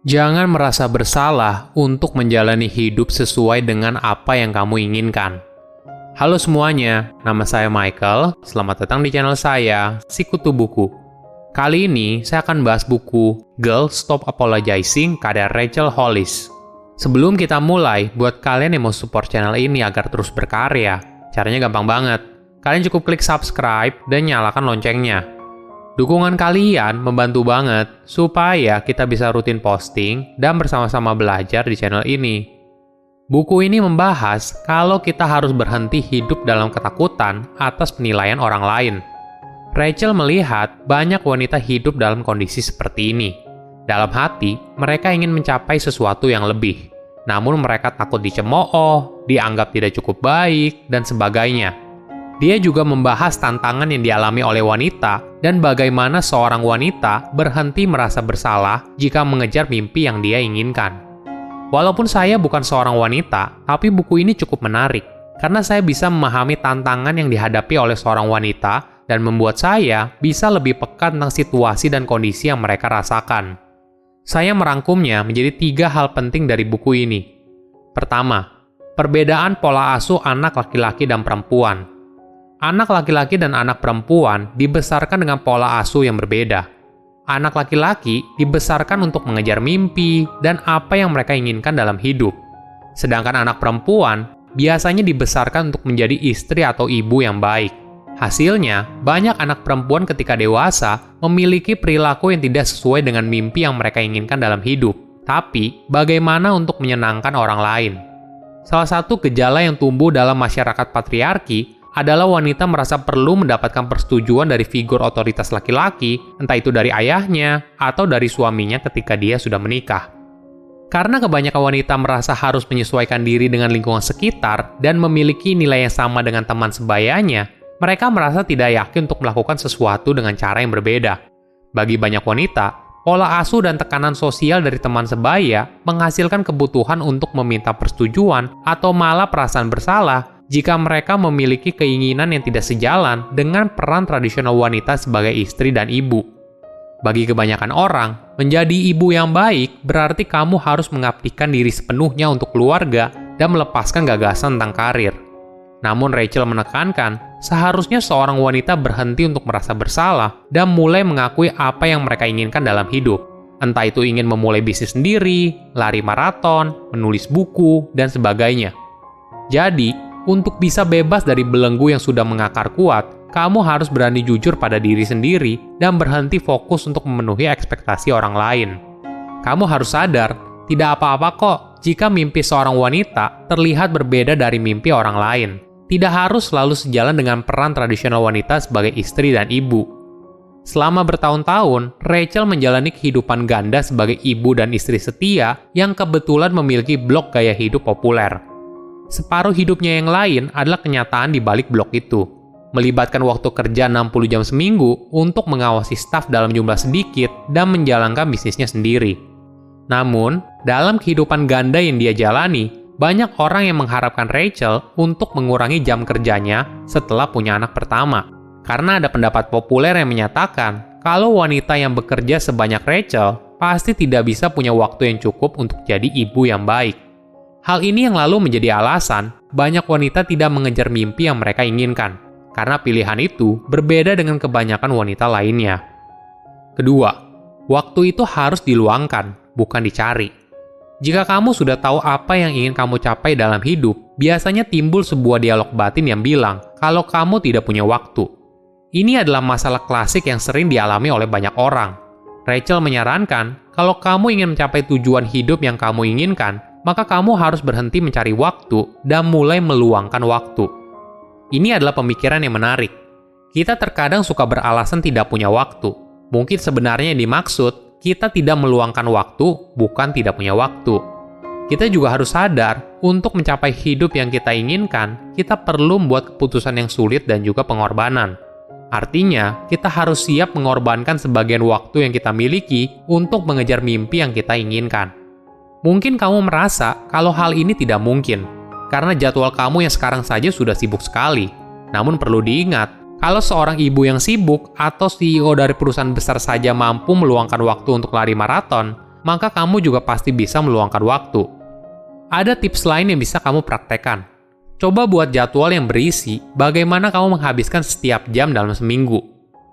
Jangan merasa bersalah untuk menjalani hidup sesuai dengan apa yang kamu inginkan. Halo semuanya, nama saya Michael. Selamat datang di channel saya, Sikutu Buku. Kali ini saya akan bahas buku Girl Stop Apologizing karya Rachel Hollis. Sebelum kita mulai, buat kalian yang mau support channel ini agar terus berkarya, caranya gampang banget. Kalian cukup klik subscribe dan nyalakan loncengnya. Dukungan kalian membantu banget supaya kita bisa rutin posting dan bersama-sama belajar di channel ini. Buku ini membahas kalau kita harus berhenti hidup dalam ketakutan atas penilaian orang lain. Rachel melihat banyak wanita hidup dalam kondisi seperti ini. Dalam hati, mereka ingin mencapai sesuatu yang lebih. Namun mereka takut dicemooh, dianggap tidak cukup baik, dan sebagainya. Dia juga membahas tantangan yang dialami oleh wanita dan bagaimana seorang wanita berhenti merasa bersalah jika mengejar mimpi yang dia inginkan. Walaupun saya bukan seorang wanita, tapi buku ini cukup menarik karena saya bisa memahami tantangan yang dihadapi oleh seorang wanita dan membuat saya bisa lebih peka tentang situasi dan kondisi yang mereka rasakan. Saya merangkumnya menjadi 3 hal penting dari buku ini. Pertama, perbedaan pola asuh anak laki-laki dan perempuan. Anak laki-laki dan anak perempuan dibesarkan dengan pola asuh yang berbeda. Anak laki-laki dibesarkan untuk mengejar mimpi dan apa yang mereka inginkan dalam hidup. Sedangkan anak perempuan biasanya dibesarkan untuk menjadi istri atau ibu yang baik. Hasilnya, banyak anak perempuan ketika dewasa memiliki perilaku yang tidak sesuai dengan mimpi yang mereka inginkan dalam hidup. Tapi, bagaimana untuk menyenangkan orang lain? Salah satu gejala yang tumbuh dalam masyarakat patriarki adalah wanita merasa perlu mendapatkan persetujuan dari figur otoritas laki-laki, entah itu dari ayahnya atau dari suaminya ketika dia sudah menikah. Karena kebanyakan wanita merasa harus menyesuaikan diri dengan lingkungan sekitar dan memiliki nilai yang sama dengan teman sebayanya, mereka merasa tidak yakin untuk melakukan sesuatu dengan cara yang berbeda. Bagi banyak wanita, pola asuh dan tekanan sosial dari teman sebaya menghasilkan kebutuhan untuk meminta persetujuan atau malah perasaan bersalah jika mereka memiliki keinginan yang tidak sejalan dengan peran tradisional wanita sebagai istri dan ibu. Bagi kebanyakan orang, menjadi ibu yang baik berarti kamu harus mengabdikan diri sepenuhnya untuk keluarga dan melepaskan gagasan tentang karir. Namun Rachel menekankan, seharusnya seorang wanita berhenti untuk merasa bersalah dan mulai mengakui apa yang mereka inginkan dalam hidup. Entah itu ingin memulai bisnis sendiri, lari maraton, menulis buku, dan sebagainya. Jadi, untuk bisa bebas dari belenggu yang sudah mengakar kuat, kamu harus berani jujur pada diri sendiri dan berhenti fokus untuk memenuhi ekspektasi orang lain. Kamu harus sadar, tidak apa-apa kok jika mimpi seorang wanita terlihat berbeda dari mimpi orang lain. Tidak harus selalu sejalan dengan peran tradisional wanita sebagai istri dan ibu. Selama bertahun-tahun, Rachel menjalani kehidupan ganda sebagai ibu dan istri setia yang kebetulan memiliki blog gaya hidup populer. Separuh hidupnya yang lain adalah kenyataan di balik blog itu. Melibatkan waktu kerja 60 jam seminggu untuk mengawasi staf dalam jumlah sedikit dan menjalankan bisnisnya sendiri. Namun, dalam kehidupan ganda yang dia jalani, banyak orang yang mengharapkan Rachel untuk mengurangi jam kerjanya setelah punya anak pertama. Karena ada pendapat populer yang menyatakan kalau wanita yang bekerja sebanyak Rachel pasti tidak bisa punya waktu yang cukup untuk jadi ibu yang baik. Hal ini yang lalu menjadi alasan banyak wanita tidak mengejar mimpi yang mereka inginkan, karena pilihan itu berbeda dengan kebanyakan wanita lainnya. Kedua, waktu itu harus diluangkan, bukan dicari. Jika kamu sudah tahu apa yang ingin kamu capai dalam hidup, biasanya timbul sebuah dialog batin yang bilang kalau kamu tidak punya waktu. Ini adalah masalah klasik yang sering dialami oleh banyak orang. Rachel menyarankan, kalau kamu ingin mencapai tujuan hidup yang kamu inginkan, maka kamu harus berhenti mencari waktu dan mulai meluangkan waktu. Ini adalah pemikiran yang menarik. Kita terkadang suka beralasan tidak punya waktu. Mungkin sebenarnya yang dimaksud, kita tidak meluangkan waktu, bukan tidak punya waktu. Kita juga harus sadar, untuk mencapai hidup yang kita inginkan, kita perlu membuat keputusan yang sulit dan juga pengorbanan. Artinya, kita harus siap mengorbankan sebagian waktu yang kita miliki untuk mengejar mimpi yang kita inginkan. Mungkin kamu merasa kalau hal ini tidak mungkin, karena jadwal kamu yang sekarang saja sudah sibuk sekali. Namun perlu diingat, kalau seorang ibu yang sibuk atau CEO dari perusahaan besar saja mampu meluangkan waktu untuk lari maraton, maka kamu juga pasti bisa meluangkan waktu. Ada tips lain yang bisa kamu praktekkan. Coba buat jadwal yang berisi bagaimana kamu menghabiskan setiap jam dalam seminggu.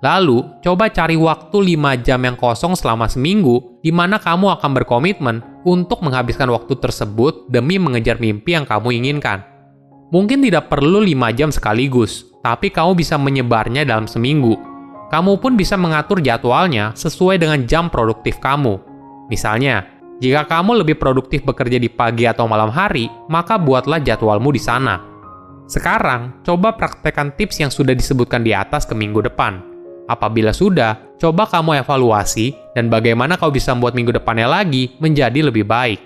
Lalu, coba cari waktu 5 jam yang kosong selama seminggu di mana kamu akan berkomitmen untuk menghabiskan waktu tersebut demi mengejar mimpi yang kamu inginkan. Mungkin tidak perlu 5 jam sekaligus, tapi kamu bisa menyebarnya dalam seminggu. Kamu pun bisa mengatur jadwalnya sesuai dengan jam produktif kamu. Misalnya, jika kamu lebih produktif bekerja di pagi atau malam hari, maka buatlah jadwalmu di sana. Sekarang, coba praktekkan tips yang sudah disebutkan di atas ke minggu depan. Apabila sudah, coba kamu evaluasi dan bagaimana kau bisa membuat minggu depannya lagi menjadi lebih baik.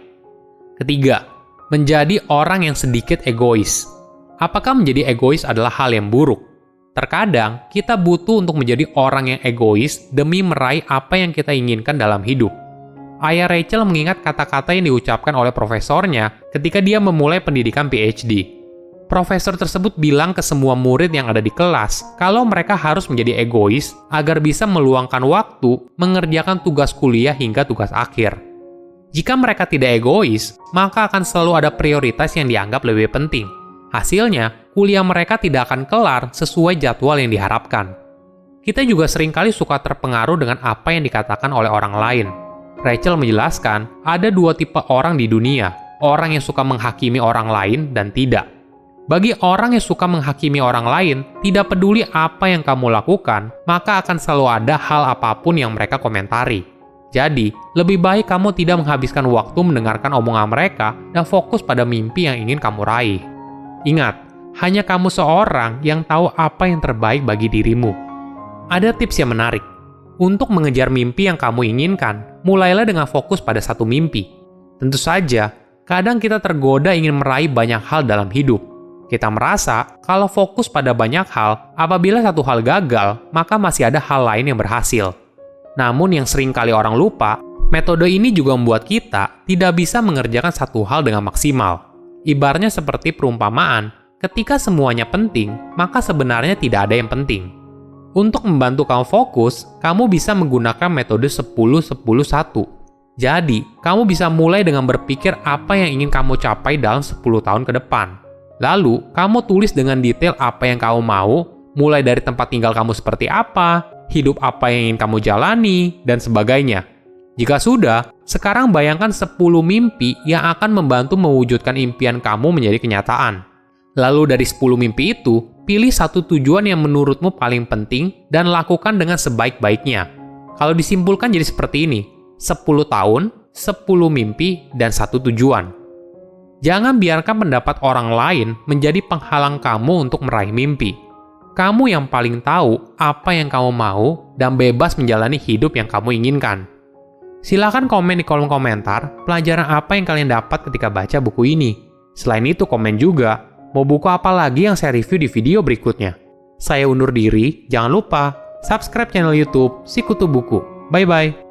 Ketiga, menjadi orang yang sedikit egois. Apakah menjadi egois adalah hal yang buruk? Terkadang, kita butuh untuk menjadi orang yang egois demi meraih apa yang kita inginkan dalam hidup. Ayah Rachel mengingat kata-kata yang diucapkan oleh profesornya ketika dia memulai pendidikan PhD. Profesor tersebut bilang ke semua murid yang ada di kelas kalau mereka harus menjadi egois agar bisa meluangkan waktu mengerjakan tugas kuliah hingga tugas akhir. Jika mereka tidak egois, maka akan selalu ada prioritas yang dianggap lebih penting. Hasilnya, kuliah mereka tidak akan kelar sesuai jadwal yang diharapkan. Kita juga seringkali suka terpengaruh dengan apa yang dikatakan oleh orang lain. Rachel menjelaskan, ada 2 tipe orang di dunia, orang yang suka menghakimi orang lain dan tidak. Bagi orang yang suka menghakimi orang lain, tidak peduli apa yang kamu lakukan, maka akan selalu ada hal apapun yang mereka komentari. Jadi, lebih baik kamu tidak menghabiskan waktu mendengarkan omongan mereka dan fokus pada mimpi yang ingin kamu raih. Ingat, hanya kamu seorang yang tahu apa yang terbaik bagi dirimu. Ada tips yang menarik. Untuk mengejar mimpi yang kamu inginkan, mulailah dengan fokus pada satu mimpi. Tentu saja, kadang kita tergoda ingin meraih banyak hal dalam hidup. Kita merasa kalau fokus pada banyak hal, apabila satu hal gagal, maka masih ada hal lain yang berhasil. Namun yang sering kali orang lupa, metode ini juga membuat kita tidak bisa mengerjakan satu hal dengan maksimal. Ibaratnya seperti perumpamaan, ketika semuanya penting, maka sebenarnya tidak ada yang penting. Untuk membantu kamu fokus, kamu bisa menggunakan metode 10-10-1. Jadi, kamu bisa mulai dengan berpikir apa yang ingin kamu capai dalam 10 tahun ke depan. Lalu, kamu tulis dengan detail apa yang kamu mau, mulai dari tempat tinggal kamu seperti apa, hidup apa yang ingin kamu jalani, dan sebagainya. Jika sudah, sekarang bayangkan 10 mimpi yang akan membantu mewujudkan impian kamu menjadi kenyataan. Lalu dari 10 mimpi itu, pilih satu tujuan yang menurutmu paling penting dan lakukan dengan sebaik-baiknya. Kalau disimpulkan jadi seperti ini, 10 tahun, 10 mimpi, dan 1 tujuan. Jangan biarkan pendapat orang lain menjadi penghalang kamu untuk meraih mimpi. Kamu yang paling tahu apa yang kamu mau dan bebas menjalani hidup yang kamu inginkan. Silahkan komen di kolom komentar pelajaran apa yang kalian dapat ketika baca buku ini. Selain itu komen juga, mau buku apa lagi yang saya review di video berikutnya. Saya undur diri, jangan lupa subscribe channel YouTube Sikutu Buku. Bye-bye.